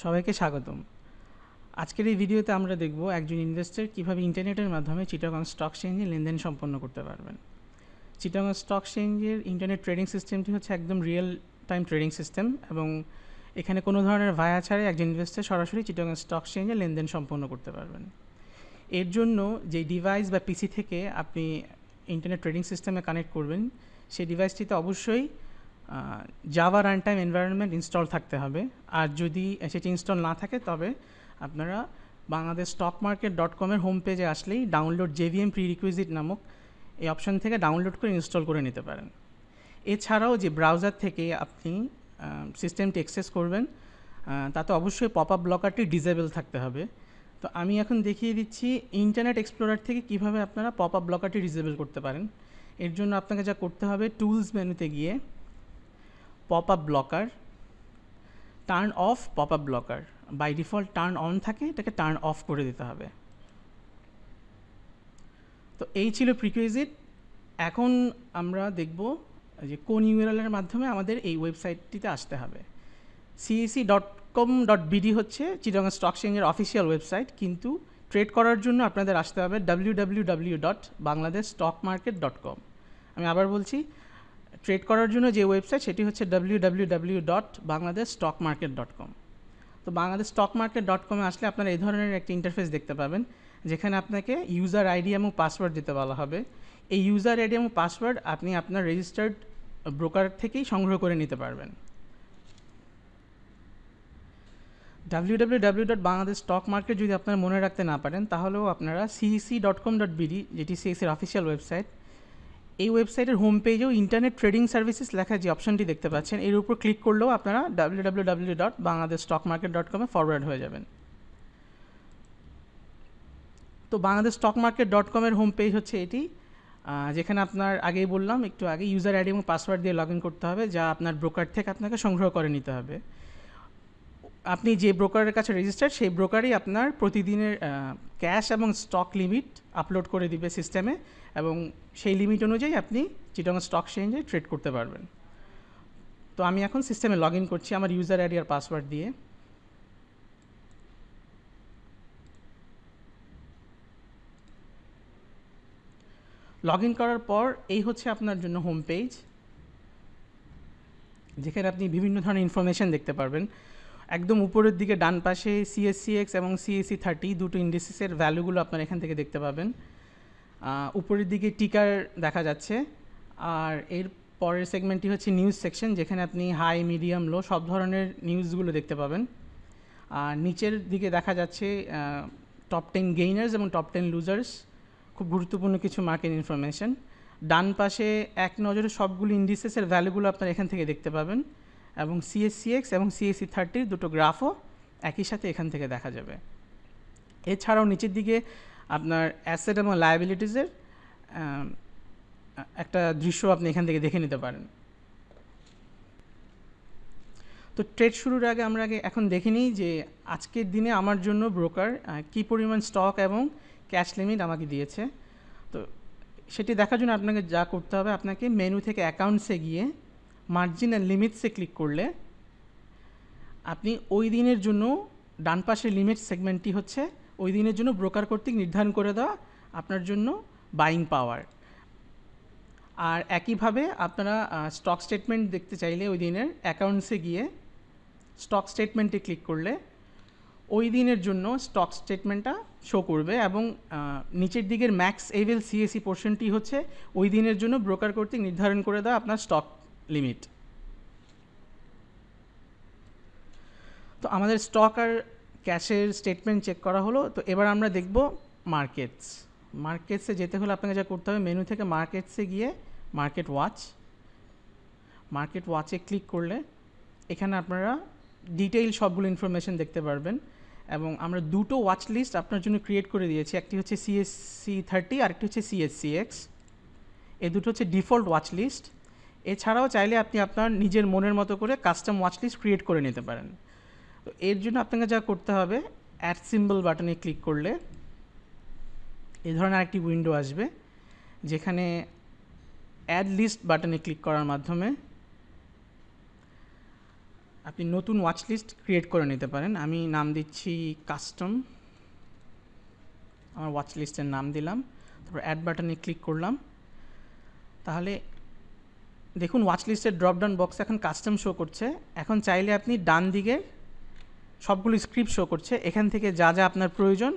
সবাইকে স্বাগতম। আজকের এই ভিডিওতে আমরা দেখব একজন ইনভেস্টর কিভাবে ইন্টারনেটের মাধ্যমে চিটাগং স্টক এক্সচেঞ্জে লেনদেন সম্পন্ন করতে পারবেন। চিটাগং স্টক এক্সচেঞ্জের ইন্টারনেট ট্রেডিং সিস্টেমটি হচ্ছে একদম রিয়েল টাইম ট্রেডিং সিস্টেম এবং এখানে কোনো ধরনের ভায়া ছাড়াই একজন ইনভেস্টর সরাসরি চিটাগং স্টক এক্সচেঞ্জে লেনদেন সম্পন্ন করতে পারবেন। এর জন্য যে ডিভাইস বা পিসি থেকে আপনি ইন্টারনেট ট্রেডিং সিস্টেমে কানেক্ট করবেন সেই ডিভাইসটিতে অবশ্যই Java run time environment install থাকতে হবে। আর যদি সেটি ইনস্টল না থাকে তবে আপনারা বাংলাদেশ স্টক মার্কেট .com-এর হোম পেজে আসলেই ডাউনলোড JVM প্রি রিকুইজিট নামক এই অপশন থেকে ডাউনলোড করে ইনস্টল করে নিতে পারেন। এছাড়াও যে ব্রাউজার থেকে আপনি সিস্টেমটি অ্যাক্সেস করবেন তাতে অবশ্যই পপ আপ ব্লকারটি ডিসেবল থাকতে হবে। তো আমি এখন দেখিয়ে দিচ্ছি ইন্টারনেট এক্সপ্লোরার থেকে কিভাবে আপনারা পপ আপ ব্লকারটি ডিসেবল করতে পারেন। এর জন্য আপনাকে যা করতে হবে, টুলস মেনুতে গিয়ে pop up blocker, turn off pop up blocker. By default turn on থাকে, এটাকে টার্ন অফ করে দিতে হবে। তো এই ছিল প্রিকুইজিট। এখন আমরা দেখব যে কোন ইউআরএলের মাধ্যমে আমাদের এই ওয়েবসাইটটিতে আসতে হবে। CAC.com.bd হচ্ছে চিটাগং স্টক এক্সচেঞ্জের অফিসিয়াল ওয়েবসাইট, কিন্তু ট্রেড করার জন্য আপনাদের আসতে হবে www.bangladeshstockmarket.com। আমি আবার বলছি, ট্রেড করার জন্য যে ওয়েবসাইট সেটি হচ্ছে www.bangladeshstockmarket.com। তো বাংলাদেশ স্টক মার্কেট .com-এ আসলে আপনারা এই ধরনের একটি ইন্টারফেস দেখতে পাবেন, যেখানে আপনাকে ইউজার আইডি এবং পাসওয়ার্ড দিতে বলা হবে। এই ইউজার আইডি এবং পাসওয়ার্ড আপনি আপনার রেজিস্টার্ড ব্রোকার থেকেই সংগ্রহ করে নিতে পারবেন। www.bangladeshstockmarket যদি আপনারা মনে রাখতে না পারেন তাহলেও আপনারা CEC.com.bd, যেটি CEC-র অফিসিয়াল ওয়েবসাইট, এই ওয়েবসাইটের হোম পেজেও ইন্টারনেট ট্রেডিং সার্ভিসেস লেখা যে অপশনটি দেখতে পাচ্ছেন, এর উপর ক্লিক করলেও আপনারা www.bangladeshstockmarket.com-এ ফরওয়ার্ড হয়ে যাবেন। তো বাংলাদেশ স্টক মার্কেট .com-এর হোম পেজ হচ্ছে এটি, যেখানে আপনার আগেই বললাম একটু আগে ইউজার আইডি এবং পাসওয়ার্ড দিয়ে লগ ইন করতে হবে, যা আপনার ব্রোকার থেকে আপনাকে সংগ্রহ করে নিতে হবে। আপনি যে ব্রোকারের কাছে রেজিস্টার্ড সেই ব্রোকারই আপনার প্রতিদিনের ক্যাশ এবং স্টক লিমিট আপলোড করে দিবে সিস্টেমে, এবং সেই লিমিট অনুযায়ী আপনি চিটাগং স্টক এক্সচেঞ্জে ট্রেড করতে পারবেন। তো আমি এখন সিস্টেমে লগ ইন করছি আমার ইউজার আইডি আর পাসওয়ার্ড দিয়ে। লগ ইন করার পর এই হচ্ছে আপনার জন্য হোম পেজ, যেখানে আপনি বিভিন্ন ধরনের ইনফরমেশান দেখতে পারবেন। একদম উপরের দিকে ডান পাশে CSCX এবং CAC 30 দুটো ইন্ডিসেসের ভ্যালুগুলো আপনার এখান থেকে দেখতে পাবেন। উপরের দিকে টিকার দেখা যাচ্ছে, আর এর পরের সেগমেন্টটি হচ্ছে নিউজ সেকশন, যেখানে আপনি হাই, মিডিয়াম, লো সব ধরনের নিউজগুলো দেখতে পাবেন। আর নিচের দিকে দেখা যাচ্ছে টপ 10 গেইনার্স এবং টপ 10 লুজার্স, খুব গুরুত্বপূর্ণ কিছু মার্কেট ইনফরমেশান। ডান পাশে এক নজরে সবগুলো ইন্ডিসেসের ভ্যালুগুলো আপনার এখান থেকে দেখতে পাবেন, এবং CSCX এবং CAC 30 দুটো গ্রাফও একই সাথে এখান থেকে দেখা যাবে। এছাড়াও নিচের দিকে আপনার অ্যাসেট এবং লায়াবিলিটিসের একটা দৃশ্য আপনি এখান থেকে দেখে নিতে পারেন। তো ট্রেড শুরুর আগে আমরা এখন দেখে নিই যে আজকের দিনে আমার জন্য ব্রোকার কী পরিমাণ স্টক এবং ক্যাশ লিমিট আমাকে দিয়েছে। তো সেটি দেখার জন্য আপনাকে যা করতে হবে, আপনাকে মেনু থেকে অ্যাকাউন্টসে গিয়ে মার্জিন অ্যান্ড লিমিটসে ক্লিক করলে আপনি ওই দিনের জন্য ডান পাশের লিমিট সেগমেন্টটি হচ্ছে ওই দিনের জন্য ব্রোকার কর্তৃক নির্ধারণ করে দেওয়া আপনার জন্য বাইং পাওয়ার। আর একইভাবে আপনারা স্টক স্টেটমেন্ট দেখতে চাইলে ওই দিনের অ্যাকাউন্টসে গিয়ে স্টক স্টেটমেন্টে ক্লিক করলে ওই দিনের জন্য স্টক স্টেটমেন্টটা শো করবে, এবং নিচের দিকের ম্যাক্স এভেল CAC পোর্শনটি হচ্ছে ওই দিনের জন্য ব্রোকার কর্তৃক নির্ধারণ করে দেওয়া আপনার স্টক লিমিট। তো আমাদের স্টক আর ক্যাশের স্টেটমেন্ট চেক করা হলো। তো এবার আমরা দেখব মার্কেটসে যেতে হলে আপনাকে যা করতে হবে, মেনু থেকে মার্কেটসে গিয়ে মার্কেট ওয়াচে ক্লিক করলে এখানে আপনারা ডিটেইল সবগুলো ইনফরমেশন দেখতে পারবেন, এবং আমরা দুটো ওয়াচ লিস্ট আপনার জন্য ক্রিয়েট করে দিয়েছি। একটি হচ্ছে CAC 30 আর একটি হচ্ছে CSCX। এই দুটো হচ্ছে ডিফল্ট ওয়াচ লিস্ট। এছাড়াও চাইলে আপনি আপনার নিজের মনের মতো করে কাস্টম ওয়াচ লিস্ট ক্রিয়েট করে নিতে পারেন। তো এর জন্য আপনাকে যা করতে হবে, অ্যাড সিম্বল বাটনে ক্লিক করলে এই ধরনের একটি উইন্ডো আসবে, যেখানে অ্যাড লিস্ট বাটনে ক্লিক করার মাধ্যমে আপনি নতুন ওয়াচ লিস্ট ক্রিয়েট করে নিতে পারেন। আমি নাম দিচ্ছি কাস্টম, আমার ওয়াচ লিস্টের নাম দিলাম, তারপর অ্যাড বাটনে ক্লিক করলাম। তাহলে দেখুন ওয়াচ লিস্টের ড্রপডাউন বক্স এখন কাস্টম শো করছে। এখন চাইলে আপনি ডান দিকে সবগুলো স্ক্রিপ্ট শো করছে, এখান থেকে যা যা আপনার প্রয়োজন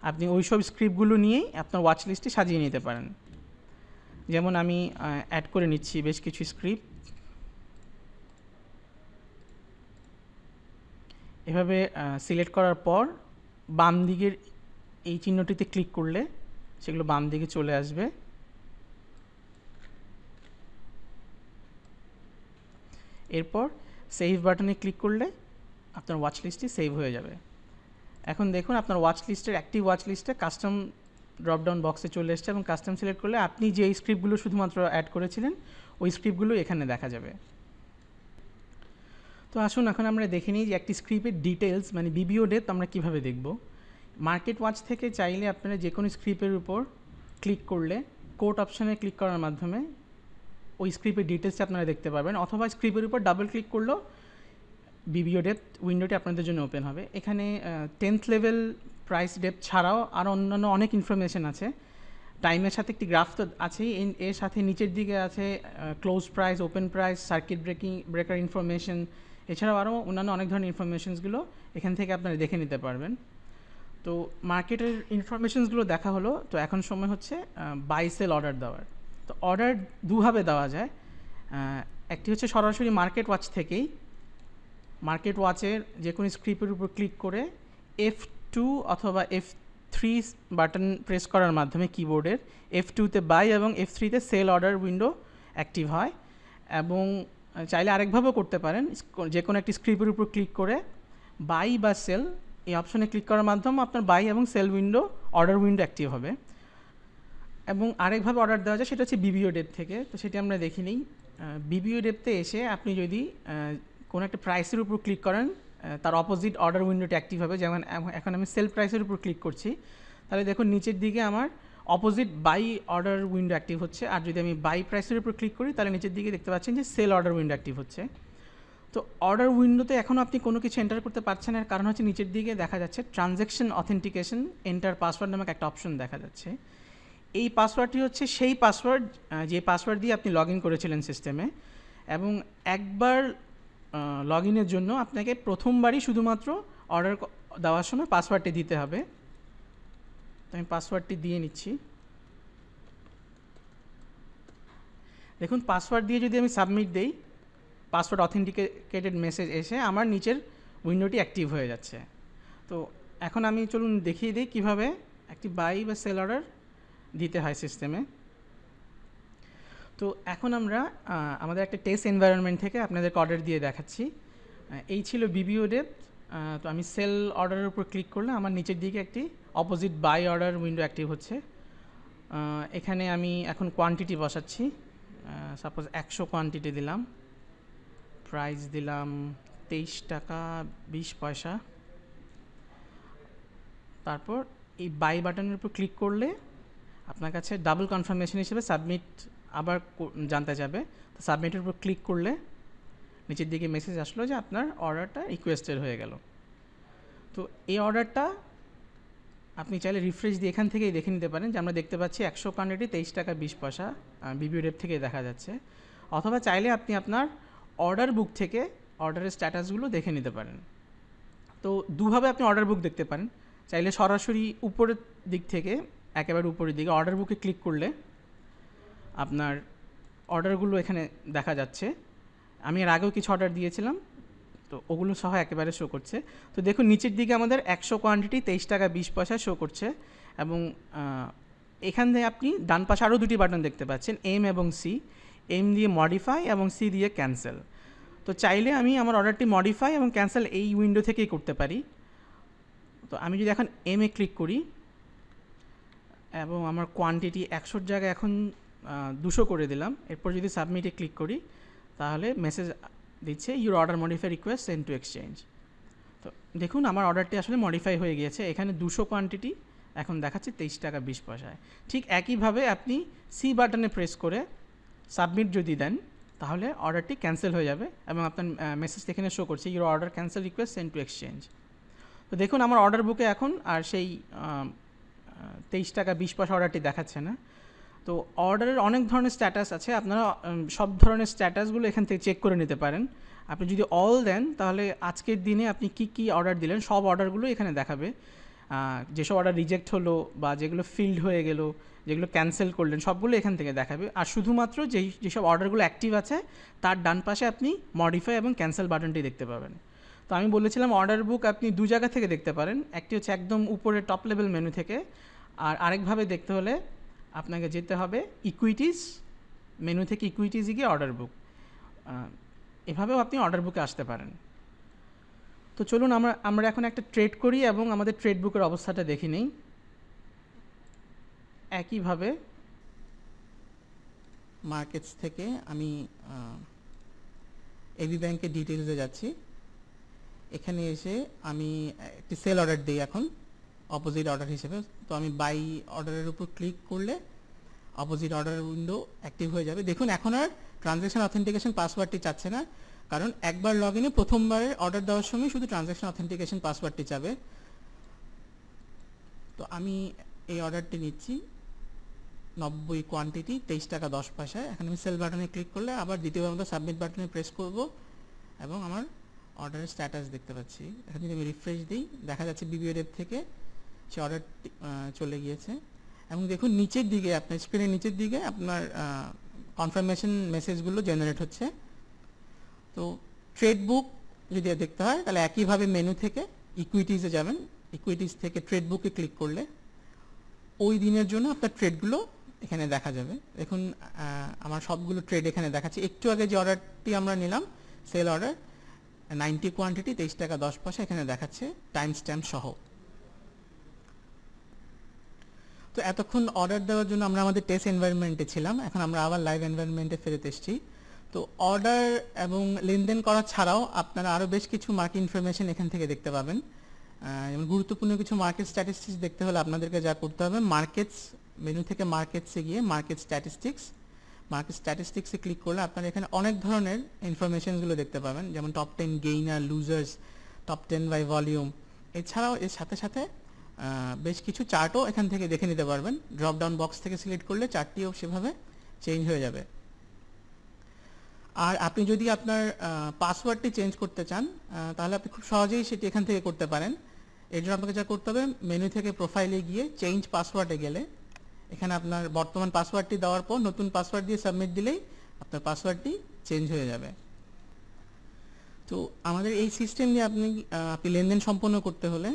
আপনি ওই সব স্ক্রিপ্টগুলো নিয়েই আপনার ওয়াচ লিস্টে সাজিয়ে নিতে পারেন। যেমন আমি অ্যাড করে নিচ্ছি বেশ কিছু স্ক্রিপ্ট। এভাবে সিলেক্ট করার পর বাম দিকের এই চিহ্নটিতে ক্লিক করলে সেগুলো বাম দিকে চলে আসবে। এরপর সেভ বাটনে ক্লিক করলে আপনার ওয়াচ লিস্টটি সেভ হয়ে যাবে। এখন দেখুন আপনার ওয়াচ লিস্টের অ্যাক্টিভ ওয়াচ লিস্টে কাস্টম ড্রপডাউন বক্সে চলে এসছে এবং কাস্টম সিলেক্ট করলে আপনি যে স্ক্রিপ্টগুলো শুধুমাত্র অ্যাড করেছিলেন ওই স্ক্রিপ্টগুলো এখানে দেখা যাবে। তো আসুন এখন আমরা দেখে নিই যে একটি স্ক্রিপ্টের ডিটেলস মানে বিবিও ডেপথ আমরা কীভাবে দেখব। মার্কেট ওয়াচ থেকে চাইলে আপনারা যে কোনো স্ক্রিপ্টের উপর ক্লিক করলে কোড অপশানে ক্লিক করার মাধ্যমে ওই স্ক্রিপ্টের ডিটেলসটা আপনারা দেখতে পারবেন, অথবা স্ক্রিপ্টের উপর ডাবল ক্লিক করলেও বিবিও ডেপথ উইন্ডোটি আপনাদের জন্য ওপেন হবে। এখানে 10th লেভেল প্রাইস ডেপথ ছাড়াও আরও অন্যান্য অনেক ইনফরমেশন আছে। টাইমের সাথে একটি গ্রাফ তো আছেই, এর সাথে নিচের দিকে আছে close price, open price, circuit breaker information, এছাড়াও আরও অন্যান্য অনেক ধরনের ইনফরমেশনসগুলো এখান থেকে আপনারা দেখে নিতে পারবেন। তো মার্কেটের ইনফরমেশনসগুলো দেখা হলো, তো এখন সময় হচ্ছে বাই সেল অর্ডার দেওয়ার। তো অর্ডার দুভাবে দেওয়া যায়। একটি হচ্ছে সরাসরি মার্কেট ওয়াচ থেকেই, মার্কেট ওয়াচের যে কোনো স্ক্রিপ্টের উপর ক্লিক করে F2 অথবা F3 বাটন প্রেস করার মাধ্যমে কিবোর্ডের F2তে বাই এবং F3তে সেল অর্ডার উইন্ডো অ্যাক্টিভ হয়। এবং চাইলে আরেকভাবেও করতে পারেন, যে কোনো একটি স্ক্রিপ্টের উপর ক্লিক করে বাই বা সেল এই অপশনে ক্লিক করার মাধ্যমে আপনার বাই এবং sell window order window active হবে। এবং আরেকভাবে অর্ডার দেওয়া যায় সেটা হচ্ছে বিবিও ডেপথ থেকে। তো সেটি আমরা দেখি নিই। বিবিও ডেপথে এসে আপনি যদি কোনো একটা প্রাইসের উপর ক্লিক করেন তার অপোজিট অর্ডার উইন্ডোটি অ্যাক্টিভ হবে। যেমন এখন আমি সেল প্রাইসের উপর ক্লিক করছি, তাহলে দেখুন নিচের দিকে আমার opposite by order window active হচ্ছে। আর যদি আমি বাই প্রাইসের উপর ক্লিক করি তাহলে নিচের দিকে দেখতে পাচ্ছেন যে সেল অর্ডার উইন্ডো অ্যাক্টিভ হচ্ছে। তো অর্ডার উইন্ডোতে এখনও আপনি কোনো কিছু এন্টার করতে পারছেন না, কারণ হচ্ছে নিচের দিকে দেখা যাচ্ছে ট্রানজ্যাকশন অথেন্টিকেশন এন্টার পাসওয়ার্ড নামক একটা অপশন দেখা যাচ্ছে। এই পাসওয়ার্ডটি হচ্ছে সেই পাসওয়ার্ড যে পাসওয়ার্ড দিয়ে আপনি লগ ইন করেছিলেন সিস্টেমে, এবং একবার লগ ইনের জন্য আপনাকে প্রথমবারই শুধুমাত্র অর্ডার দেওয়ার সময় পাসওয়ার্ডটি দিতে হবে। তো আমি পাসওয়ার্ডটি দিয়ে নিচ্ছি। দেখুন পাসওয়ার্ড দিয়ে যদি আমি সাবমিট দেই, পাসওয়ার্ড অথেন্টিকেটেড মেসেজ এসে আমার নিচের উইন্ডোটি অ্যাক্টিভ হয়ে যাচ্ছে। তো এখন আমি চলুন দেখিয়ে দিই কীভাবে একটি বাই বা সেল অর্ডার দিতে হয় সিস্টেমে। তো এখন আমরা আমাদের একটা টেস্ট এনভায়রনমেন্ট থেকে আপনাদেরকে অর্ডার দিয়ে দেখাচ্ছি। এই ছিল বিবিও ডেপথ। তো আমি সেল অর্ডারের উপর ক্লিক করলে আমার নিচের দিকে একটি opposite by order window active হচ্ছে। এখানে আমি এখন কোয়ান্টিটি বসাচ্ছি, সাপোজ 100 কোয়ান্টিটি দিলাম, প্রাইস দিলাম 23 টাকা 20 পয়সা। তারপর এই বাই বাটনের উপর ক্লিক করলে আপনার কাছে ডাবল কনফার্মেশন হিসেবে সাবমিট আবার জানতে যাবে। তো সাবমিটের উপর ক্লিক করলে নিচের দিকে মেসেজ আসলো যে আপনার অর্ডারটা রিকোয়েস্টেড হয়ে গেল। তো এই অর্ডারটা আপনি চাইলে রিফ্রেশ দিয়ে এখান থেকেই দেখে নিতে পারেন যে আমরা দেখতে পাচ্ছি 100 কোয়ান্টিটি 23 টাকা 20 পয়সা বিবিও ডেপথ থেকে দেখা যাচ্ছে। অথবা চাইলে আপনি আপনার অর্ডার বুক থেকে অর্ডারের স্ট্যাটাসগুলো দেখে নিতে পারেন। তো দুভাবে আপনি অর্ডার বুক দেখতে পারেন। চাইলে সরাসরি উপরের দিক থেকে একেবারে উপরের দিকে অর্ডার বুকে ক্লিক করলে আপনার অর্ডারগুলো এখানে দেখা যাচ্ছে। আমি এর আগেও কিছু অর্ডার দিয়েছিলাম, তো ওগুলো সহ একেবারে শো করছে। তো দেখুন নিচের দিকে আমাদের 100 কোয়ান্টিটি 23 টাকা 20 পয়সা শো করছে। এবং এখান থেকে আপনি ডান পাশে আরও দুটি বাটন দেখতে পাচ্ছেন, এম এবং সি। এম দিয়ে মডিফাই এবং সি দিয়ে ক্যান্সেল। তো চাইলে আমি আমার অর্ডারটি মডিফাই এবং ক্যান্সেল এই উইন্ডো থেকেই করতে পারি। তো আমি যদি এখন এমে ক্লিক করি এবং আমার কোয়ান্টিটি 100 জায়গায় এখন 200 করে দিলাম, এরপর যদি সাবমিটে ক্লিক করি তাহলে মেসেজ দিচ্ছে your order modify request send to exchange. তো দেখুন আমার অর্ডারটি আসলে মডিফাই হয়ে গিয়েছে। এখানে 200 কোয়ান্টিটি এখন দেখাচ্ছে 23 টাকা 20 পয়সায়। ঠিক একইভাবে আপনি সি বাটনে প্রেস করে সাবমিট যদি দেন তাহলে অর্ডারটি ক্যান্সেল হয়ে যাবে এবং আপনার মেসেজটা এখানে শো করছে your order cancel request send to exchange. তো দেখুন আমার অর্ডার বুকে এখন আর সেই 23 টাকা 20 পয়সা অর্ডারটি দেখাচ্ছে না। তো অর্ডারের অনেক ধরনের স্ট্যাটাস আছে, আপনারা সব ধরনের স্ট্যাটাসগুলো এখান থেকে চেক করে নিতে পারেন। আপনি যদি অল দেন তাহলে আজকের দিনে আপনি কি অর্ডার দিলেন সব অর্ডারগুলো এখানে দেখাবে। যেসব অর্ডার রিজেক্ট হলো বা যেগুলো ফিল্ড হয়ে গেল, যেগুলো ক্যান্সেল করলেন সবগুলো এখান থেকে দেখাবে। আর শুধুমাত্র যেসব অর্ডারগুলো অ্যাক্টিভ আছে তার ডান পাশে আপনি মডিফাই এবং ক্যান্সেল বাটনটি দেখতে পাবেন। তো আমি বলেছিলাম অর্ডার বুক আপনি দু জায়গা থেকে দেখতে পারেন, একটি হচ্ছে একদম উপরে টপ লেভেল মেনু থেকে, আর আরেকভাবে দেখতে হলে আপনাকে যেতে হবে ইকুইটিস মেনু থেকে ইকুইটিসে গিয়ে অর্ডার বুক, এভাবেও আপনি অর্ডার বুকে আসতে পারেন। তো চলুন আমরা এখন একটা ট্রেড করি এবং আমাদের ট্রেড বুকের অবস্থাটা দেখে নিই। একইভাবে মার্কেটস থেকে আমি এবি ব্যাংকের ডিটেলসে যাচ্ছি। এখানে এসে আমি একটি সেল অর্ডার দিই এখন অপোজিট অর্ডার হিসেবে। তো আমি বাই অর্ডারের উপর ক্লিক করলে অপোজিট অর্ডার উইন্ডো অ্যাক্টিভ হয়ে যাবে। দেখুন এখন আর ট্রানজ্যাকশন অথেন্টিকেশন পাসওয়ার্ডটি চাচ্ছে না, কারণ একবার লগ ইনে প্রথমবারের অর্ডার দেওয়ার সময় শুধু ট্রানজ্যাকশন অথেন্টিকেশন পাসওয়ার্ডটি চাবে। তো আমি এই অর্ডারটি নিচ্ছি 90 কোয়ান্টিটি 23 টাকা 10 পয়সায়। এখন আমি সেল বাটনে ক্লিক করলে আবার দ্বিতীয়বার মতো সাবমিট বাটনে প্রেস করব এবং আমার অর্ডারের স্ট্যাটাস দেখতে পাচ্ছি। এখন যদি আমি রিফ্রেশ দিই দেখা যাচ্ছে বিবিও ডেপ থেকে সে অর্ডারটি চলে গিয়েছে। এবং দেখুন নিচের দিকে আপনার স্ক্রিনের নিচের দিকে আপনার কনফার্মেশন মেসেজগুলো জেনারেট হচ্ছে। তো ট্রেড বুক যদি দেখতে হয় তাহলে একইভাবে মেনু থেকে ইকুইটিসে যাবেন, ইকুইটিস থেকে ট্রেড বুকে ক্লিক করলে ওই দিনের জন্য আপনার ট্রেডগুলো এখানে দেখা যাবে। দেখুন আমার সবগুলো ট্রেড এখানে দেখাচ্ছে। একটু আগে যে অর্ডারটি আমরা নিলাম সেল অর্ডার 90 কোয়ান্টিটি 23 টাকা 10 পয়সা এখানে দেখাচ্ছে টাইম স্ট্যাম্প সহ। তো এতক্ষণ অর্ডার দেওয়ার জন্য আমরা আমাদের টেস্ট এনভায়রনমেন্টে ছিলাম, এখন আমরা আবার লাইভ এনভায়রনমেন্টে ফেরত এসেছি। তো অর্ডার এবং লেনদেন করা ছাড়াও আপনারা আরও বেশ কিছু মার্কেট ইনফরমেশন এখান থেকে দেখতে পাবেন। যেমন গুরুত্বপূর্ণ কিছু মার্কেট স্ট্যাটিস্টিক্স দেখতে হলে আপনাদেরকে যা করতে হবে মার্কেটস মেনু থেকে মার্কেটসে গিয়ে মার্কেট স্ট্যাটিস্টিক্সে ক্লিক করলে আপনারা এখানে অনেক ধরনের ইনফরমেশনগুলো দেখতে পাবেন, যেমন top 10 gainer losers, top 10 by volume. এছাড়াও এর সাথে সাথে বেশ কিছু চার্টও এখান থেকে দেখে নিতে পারবেন। ড্রপ ডাউন বক্স থেকে সিলেক্ট করলে চার্টটিও সেভাবে চেঞ্জ হয়ে যাবে। আর আপনি যদি আপনার পাসওয়ার্ডটি চেঞ্জ করতে চান তাহলে আপনি খুব সহজেই সেটি এখান থেকে করতে পারেন। এর জন্য আপনাকে যা করতে হবে মেনু থেকে প্রোফাইলে গিয়ে চেঞ্জ পাসওয়ার্ডে গেলে এখানে আপনার বর্তমান পাসওয়ার্ডটি দেওয়ার পর নতুন পাসওয়ার্ড দিয়ে সাবমিট দিলেই আপনার পাসওয়ার্ডটি চেঞ্জ হয়ে যাবে। তো আমাদের এই সিস্টেম দিয়ে আপনি লেনদেন সম্পন্ন করতে হলে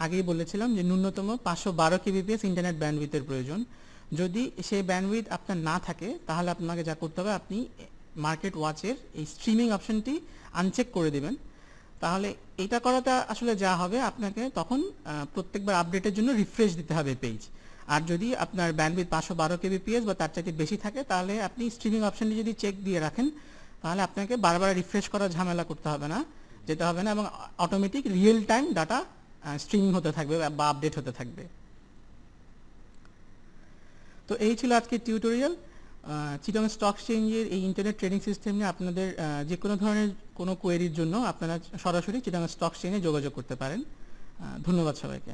আগেই বলেছিলাম যে ন্যূনতম 512 kbps ইন্টারনেট ব্যান্ডউইথের প্রয়োজন। যদি সেই ব্যান্ডউইথ আপনার না থাকে তাহলে আপনাকে যা করতে হবে আপনি মার্কেট ওয়াচের এই স্ট্রিমিং অপশনটি আনচেক করে দেবেন। তাহলে এটা করাটা আসলে যা হবে আপনাকে তখন প্রত্যেকবার আপডেটের জন্য রিফ্রেশ দিতে হবে পেজ। আর যদি আপনার ব্যান্ডউইথ 512 kbps বা তার চাইতে বেশি থাকে তাহলে আপনি স্ট্রিমিং অপশনটি যদি চেক দিয়ে রাখেন তাহলে আপনাকে বারবার রিফ্রেশ করার ঝামেলা করতে হবে না, যেতে হবে না, এবং automatic real time data streaming হতে থাকবে বা আপডেট হতে থাকবে। তো এই ছিল আজকের টিউটোরিয়াল। চিটাগং স্টক এক্সচেঞ্জের এই ইন্টারনেট ট্রেডিং সিস্টেম নিয়ে আপনাদের যে কোনো ধরনের কোনো কোয়েরির জন্য আপনারা সরাসরি চিটাগং স্টক এক্সচেঞ্জে যোগাযোগ করতে পারেন। ধন্যবাদ সবাইকে।